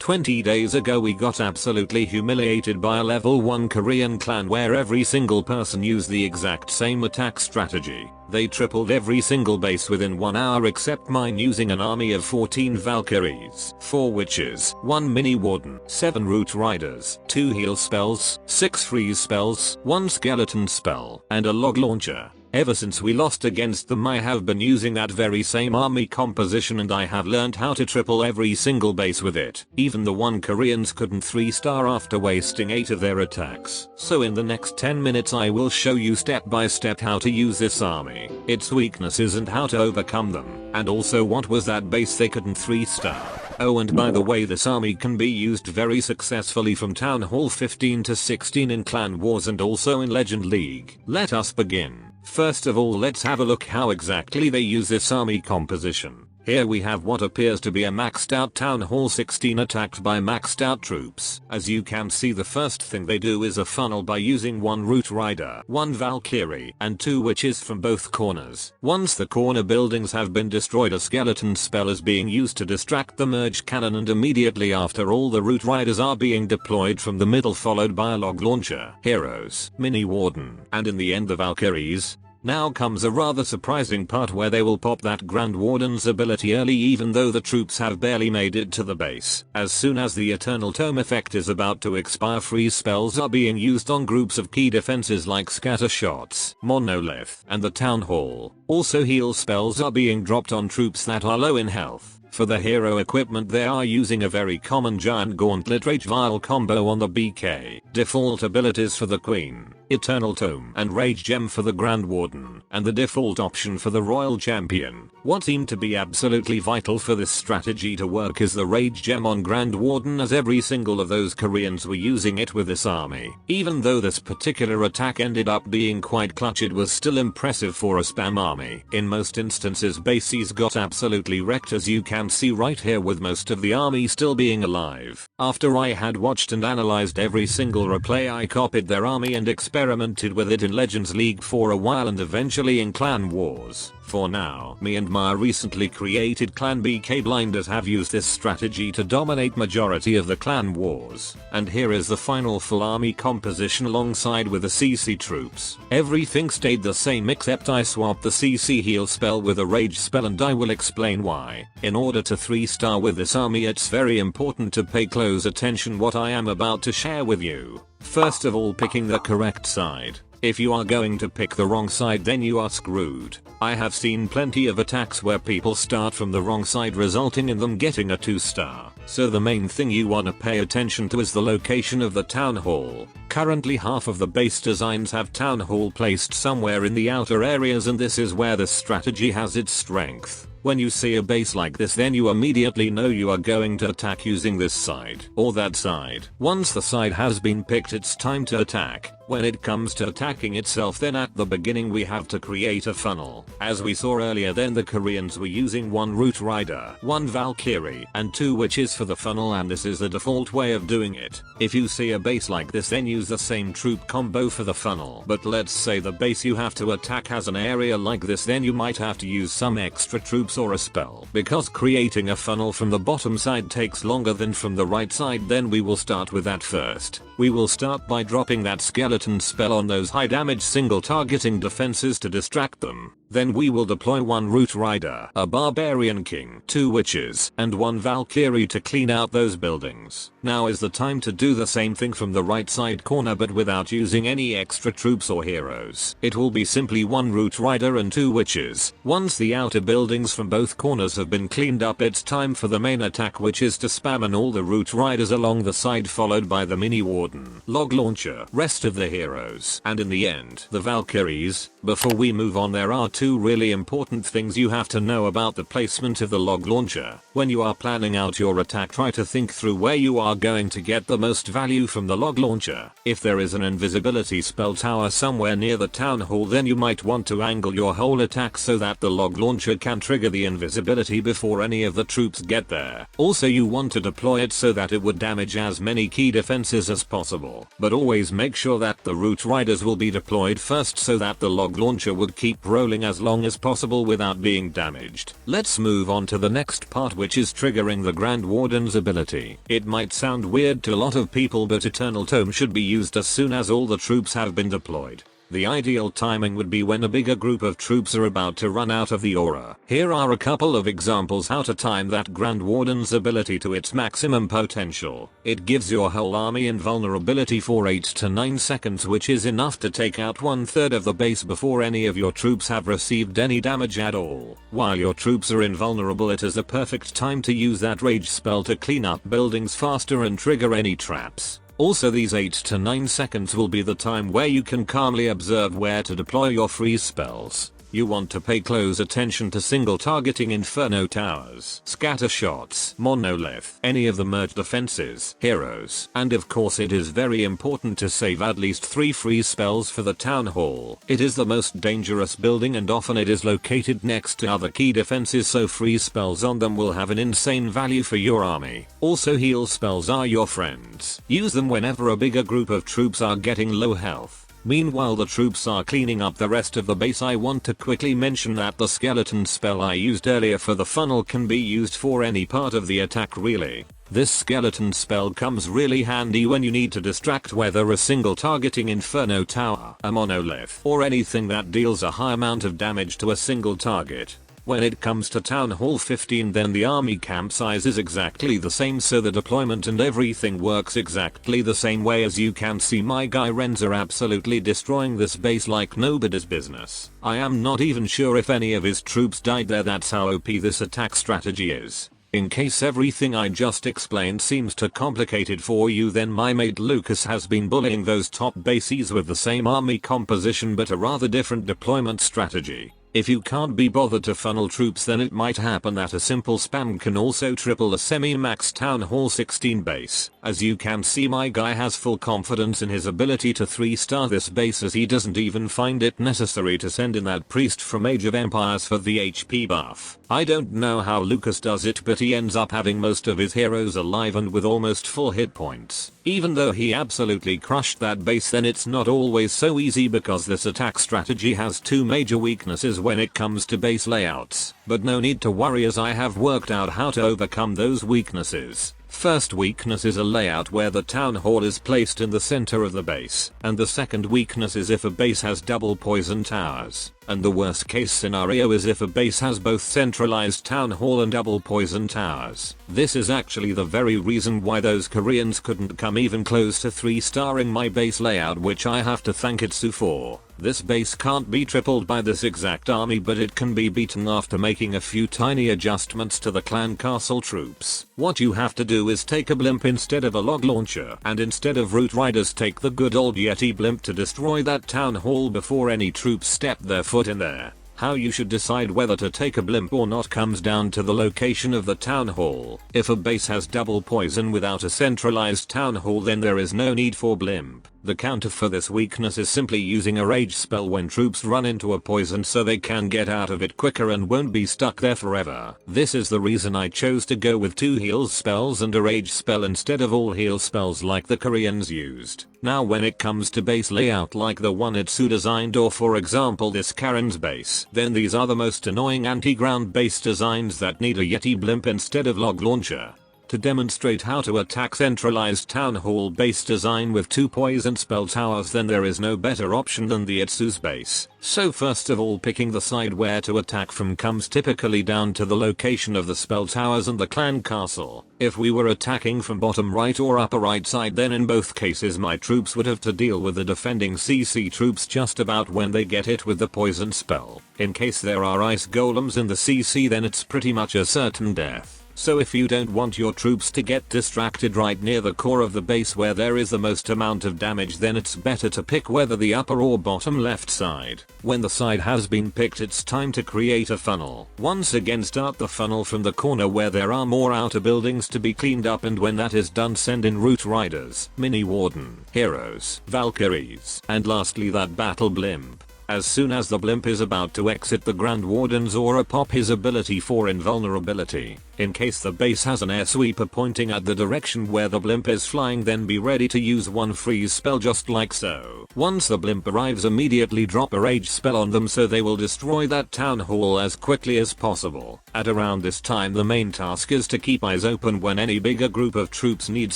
20 days ago we got absolutely humiliated by a level 1 Korean clan where every single person used the exact same attack strategy. They tripled every single base within 1 hour except mine using an army of 14 Valkyries, 4 witches, 1 mini warden, 7 root riders, 2 heal spells, 6 freeze spells, 1 skeleton spell, and a log launcher. Ever since we lost against them I have been using that very same army composition and I have learned how to triple every single base with it. Even the 1 Koreans couldn't 3-star after wasting 8 of their attacks. So in the next 10 minutes I will show you step by step how to use this army, its weaknesses and how to overcome them, and also what was that base they couldn't 3-star. Oh, and by the way, this army can be used very successfully from Town Hall 15 to 16 in Clan Wars and also in Legend League. Let us begin. First of all, let's have a look how exactly they use this army composition. Here we have what appears to be a maxed out Town Hall 16 attacked by maxed out troops. As you can see, the first thing they do is a funnel by using 1 root rider, 1 Valkyrie, and 2 witches from both corners. Once the corner buildings have been destroyed, a skeleton spell is being used to distract the merge cannon, and immediately after all the root riders are being deployed from the middle, followed by a log launcher, heroes, mini warden, and in the end the Valkyries. Now comes a rather surprising part where they will pop that Grand Warden's ability early even though the troops have barely made it to the base. As soon as the Eternal Tome effect is about to expire, freeze spells are being used on groups of key defenses like scatter shots, monolith, and the Town Hall. Also heal spells are being dropped on troops that are low in health. For the hero equipment they are using a very common Giant Gauntlet Rage Vial combo on the BK, default abilities for the Queen, Eternal Tome and Rage Gem for the Grand Warden, and the default option for the Royal Champion. What seemed to be absolutely vital for this strategy to work is the Rage Gem on Grand Warden, as every single of those Koreans were using it with this army. Even though this particular attack ended up being quite clutch, it was still impressive for a spam army. In most instances bases got absolutely wrecked, as you can see right here, with most of the army still being alive. After I had watched and analyzed every single replay, I copied their army and experimented with it in Legends League for a while and eventually in Clan Wars. For now, me and my recently created Clan BK Blinders have used this strategy to dominate majority of the Clan Wars. And here is the final full army composition alongside with the CC troops. Everything stayed the same except I swapped the CC heal spell with a rage spell, and I will explain why. In order to 3-star with this army, it's very important to pay close attention what I am about to share with you. First of all, picking the correct side. If you are going to pick the wrong side, then you are screwed. I have seen plenty of attacks where people start from the wrong side, resulting in them getting a 2-star. So the main thing you want to pay attention to is the location of the Town Hall. Currently half of the base designs have Town Hall placed somewhere in the outer areas, and this is where this strategy has its strength. When you see a base like this, then you immediately know you are going to attack using this side or that side. Once the side has been picked, it's time to attack. When it comes to attacking itself, then at the beginning we have to create a funnel. As we saw earlier, then the Koreans were using 1 root rider, 1 Valkyrie, and 2 witches for the funnel, and this is the default way of doing it. If you see a base like this, then use the same troop combo for the funnel. But let's say the base you have to attack has an area like this, then you might have to use some extra troops or a spell. Because creating a funnel from the bottom side takes longer than from the right side, then we will start with that first. We will start by dropping that skeleton spell on those high damage single targeting defenses to distract them. Then we will deploy 1 root rider, a barbarian king, 2 witches, and 1 Valkyrie to clean out those buildings. Now is the time to do the same thing from the right side corner, but without using any extra troops or heroes. It will be simply 1 root rider and 2 witches. Once the outer buildings from both corners have been cleaned up, it's time for the main attack, which is to spam on all the root riders along the side, followed by the mini warden, log launcher, rest of the heroes, and in the end, the Valkyries. Before we move on, there are 2 really important things you have to know about the placement of the log launcher. When you are planning out your attack, try to think through where you are going to get the most value from the log launcher. If there is an invisibility spell tower somewhere near the town hall, then you might want to angle your whole attack so that the log launcher can trigger the invisibility before any of the troops get there. Also, you want to deploy it so that it would damage as many key defenses as possible. But always make sure that the root riders will be deployed first so that the log launcher would keep rolling as as long as possible without being damaged. Let's move on to the next part, which is triggering the Grand Warden's ability. It might sound weird to a lot of people, but Eternal Tome should be used as soon as all the troops have been deployed. The ideal timing would be when a bigger group of troops are about to run out of the aura. Here are a couple of examples how to time that Grand Warden's ability to its maximum potential. It gives your whole army invulnerability for 8 to 9 seconds, which is enough to take out 1/3 of the base before any of your troops have received any damage at all. While your troops are invulnerable, it is the perfect time to use that rage spell to clean up buildings faster and trigger any traps. Also, these 8 to 9 seconds will be the time where you can calmly observe where to deploy your freeze spells. You want to pay close attention to single targeting inferno towers, scatter shots, monolith, any of the merge defenses, heroes, and of course it is very important to save at least 3 freeze spells for the town hall. It is the most dangerous building and often it is located next to other key defenses, so freeze spells on them will have an insane value for your army. Also, heal spells are your friends. Use them whenever a bigger group of troops are getting low health. Meanwhile the troops are cleaning up the rest of the base, I want to quickly mention that the skeleton spell I used earlier for the funnel can be used for any part of the attack really. This skeleton spell comes really handy when you need to distract whether a single targeting inferno tower, a monolith, or anything that deals a high amount of damage to a single target. When it comes to Town Hall 15, then the army camp size is exactly the same, so the deployment and everything works exactly the same way. As you can see, my guy Ren's are absolutely destroying this base like nobody's business. I am not even sure if any of his troops died there. That's how OP this attack strategy is. In case everything I just explained seems too complicated for you, then my mate Lucas has been bullying those top bases with the same army composition but a rather different deployment strategy. If you can't be bothered to funnel troops, then it might happen that a simple spam can also triple the semi-max Town Hall 16 base. As you can see, my guy has full confidence in his ability to 3-star this base, as he doesn't even find it necessary to send in that priest from Age of Empires for the HP buff. I don't know how Lucas does it, but he ends up having most of his heroes alive and with almost full hit points. Even though he absolutely crushed that base, then it's not always so easy, because this attack strategy has 2 major weaknesses when it comes to base layouts. But no need to worry, as I have worked out how to overcome those weaknesses. First weakness is a layout where the town hall is placed in the center of the base, and the second weakness is if a base has double poison towers. And the worst case scenario is if a base has both centralized town hall and double poison towers. This is actually the very reason why those Koreans couldn't come even close to 3-starring my base layout, which I have to thank Itsu for. This base can't be tripled by this exact army, but it can be beaten after making a few tiny adjustments to the clan castle troops. What you have to do is take a blimp instead of a log launcher, and instead of root riders take the good old Yeti blimp to destroy that town hall before any troops step their foot in there. How you should decide whether to take a blimp or not comes down to the location of the town hall. If a base has double poison without a centralized town hall, then there is no need for blimp. The counter for this weakness is simply using a rage spell when troops run into a poison, so they can get out of it quicker and won't be stuck there forever. This is the reason I chose to go with 2 heal spells and a rage spell instead of all heal spells like the Koreans used. Now when it comes to base layout like the one Itsu designed, or for example this Karen's base, then these are the most annoying anti-ground base designs that need a Yeti blimp instead of log launcher. To demonstrate how to attack centralized town hall base design with 2 poison spell towers, then there is no better option than the Itsu's base. So first of all, picking the side where to attack from comes typically down to the location of the spell towers and the clan castle. If we were attacking from bottom right or upper right side, then in both cases my troops would have to deal with the defending CC troops just about when they get hit with the poison spell. In case there are ice golems in the CC, then it's pretty much a certain death. So if you don't want your troops to get distracted right near the core of the base where there is the most amount of damage, then it's better to pick whether the upper or bottom left side. When the side has been picked, it's time to create a funnel. Once again, start the funnel from the corner where there are more outer buildings to be cleaned up, and when that is done, send in root riders, mini warden, heroes, Valkyries, and lastly that battle blimp. As soon as the blimp is about to exit, the Grand Warden's aura pop his ability for invulnerability. In case the base has an air sweeper pointing at the direction where the blimp is flying, then be ready to use one freeze spell just like so. Once the blimp arrives, immediately drop a rage spell on them so they will destroy that town hall as quickly as possible. At around this time, the main task is to keep eyes open when any bigger group of troops needs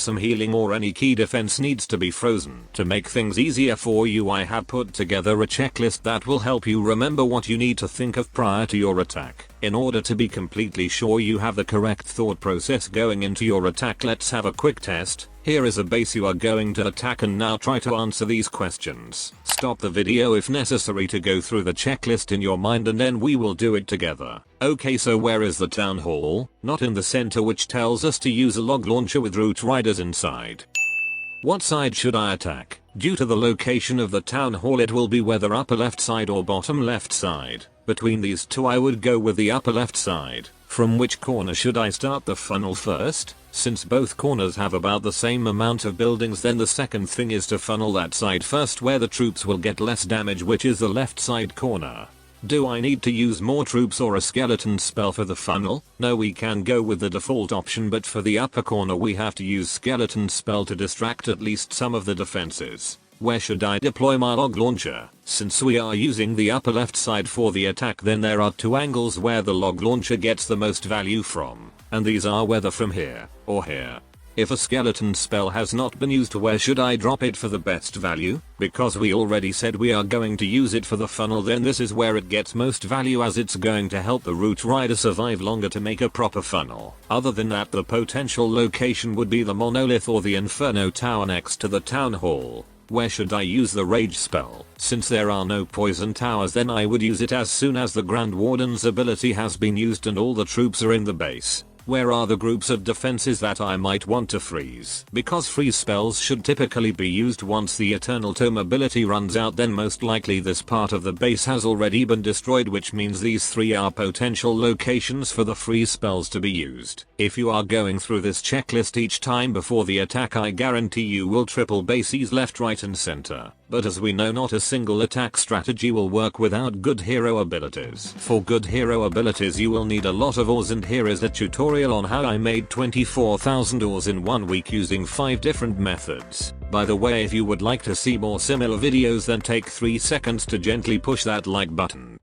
some healing or any key defense needs to be frozen. To make things easier for you, I have put together a checklist that will help you remember what you need to think of prior to your attack. In order to be completely sure you have the correct thought process going into your attack, let's have a quick test. Here is a base you are going to attack, and now try to answer these questions. Stop the video if necessary to go through the checklist in your mind, and then we will do it together. Okay, so where is the town hall? Not in the center, which tells us to use a log launcher with root riders inside. What side should I attack? Due to the location of the town hall, it will be whether upper left side or bottom left side. Between these two, I would go with the upper left side. From which corner should I start the funnel first? Since both corners have about the same amount of buildings, then the second thing is to funnel that side first where the troops will get less damage, which is the left side corner. Do I need to use more troops or a skeleton spell for the funnel? No, we can go with the default option, but for the upper corner we have to use skeleton spell to distract at least some of the defenses. Where should I deploy my log launcher? Since we are using the upper left side for the attack, then there are two angles where the log launcher gets the most value from, and these are whether from here or here. If a skeleton spell has not been used, where should I drop it for the best value? Because we already said we are going to use it for the funnel, then this is where it gets most value, as it's going to help the root rider survive longer to make a proper funnel. Other than that, the potential location would be the monolith or the inferno tower next to the town hall. Where should I use the rage spell? Since there are no poison towers, then I would use it as soon as the Grand Warden's ability has been used and all the troops are in the base. Where are the groups of defenses that I might want to freeze? Because freeze spells should typically be used once the Eternal Tome ability runs out, then most likely this part of the base has already been destroyed, which means these three are potential locations for the freeze spells to be used. If you are going through this checklist each time before the attack, I guarantee you will triple bases left, right and center. But as we know, not a single attack strategy will work without good hero abilities. For good hero abilities you will need a lot of ores, and here is a tutorial on how I made 24,000 ores in 1 week using 5 different methods. By the way, if you would like to see more similar videos, then take 3 seconds to gently push that like button.